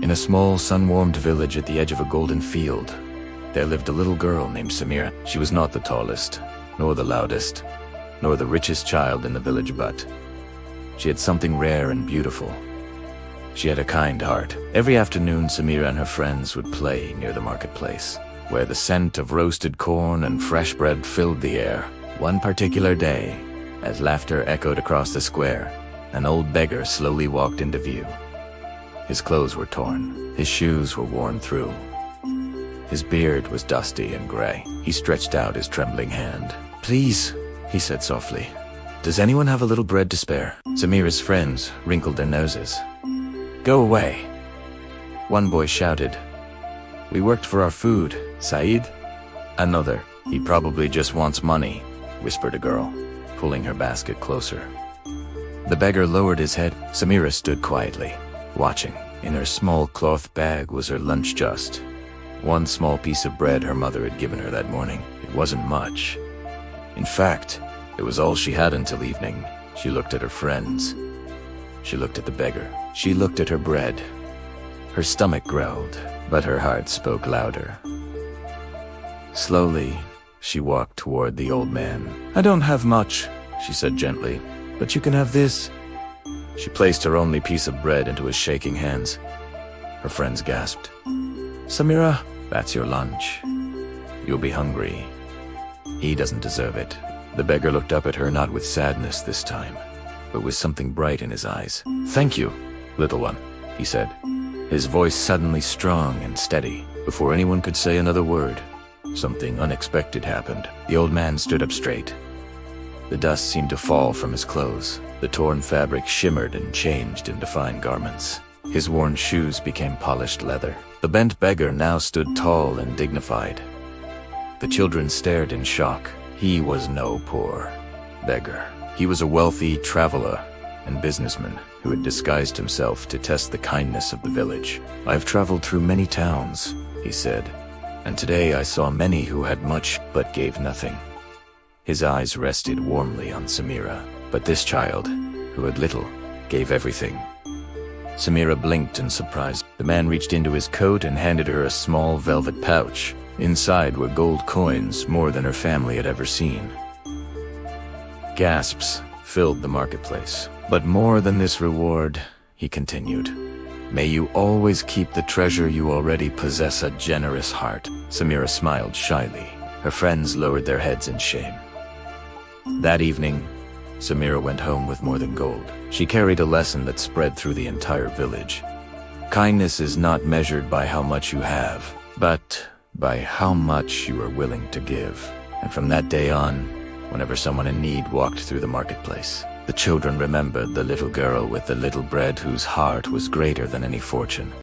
In a small, sun-warmed village at the edge of a golden field, there lived a little girl named Samira. She was not the tallest, nor the loudest, nor the richest child in the village, but she had something rare and beautiful. She had a kind heart. Every afternoon, Samira and her friends would play near the marketplace, where the scent of roasted corn and fresh bread filled the air. One particular day, as laughter echoed across the square, an old beggar slowly walked into view. His clothes were torn, his shoes were worn through. His beard was dusty and gray. He stretched out his trembling hand. "Please," he said softly, "does anyone have a little bread to spare?" Samira's friends wrinkled their noses. "Go away," one boy shouted. "We worked for our food, Saeed." Another, "He probably just wants money," whispered a girl, pulling her basket closer. The beggar lowered his head. Samira stood quietly, watching. In her small cloth bag was her lunch just. One small piece of bread her mother had given her that morning. It wasn't much. In fact, it was all she had until evening. She looked at her friends. She looked at the beggar. She looked at her bread. Her stomach growled, but her heart spoke louder. Slowly, she walked toward the old man. "I don't have much," she said gently, "but you can have this." She placed her only piece of bread into his shaking hands. Her friends gasped. "Samira, that's your lunch. You'll be hungry. He doesn't deserve it." The beggar looked up at her, not with sadness this time, but with something bright in his eyes. "Thank you, little one," he said, his voice suddenly strong and steady. Before anyone could say another word, something unexpected happened. The old man stood up straight. The dust seemed to fall from his clothes. The torn fabric shimmered and changed into fine garments. His worn shoes became polished leather. The bent beggar now stood tall and dignified. The children stared in shock. He was no poor beggar. He was a wealthy traveler and businessman who had disguised himself to test the kindness of the village. "I've traveled through many towns," he said, "and today I saw many who had much but gave nothing." His eyes rested warmly on Samira, but this child, who had little, gave everything. Samira blinked in surprise. The man reached into his coat and handed her a small velvet pouch. Inside were gold coins, more than her family had ever seen. Gasps filled the marketplace. "But more than this reward," he continued, "may you always keep the treasure you already possess, a generous heart." Samira smiled shyly. Her friends lowered their heads in shame. That evening, Samira went home with more than gold. She carried a lesson that spread through the entire village. Kindness is not measured by how much you have, but by how much you are willing to give. And from that day on, whenever someone in need walked through the marketplace, the children remembered the little girl with the little bread whose heart was greater than any fortune.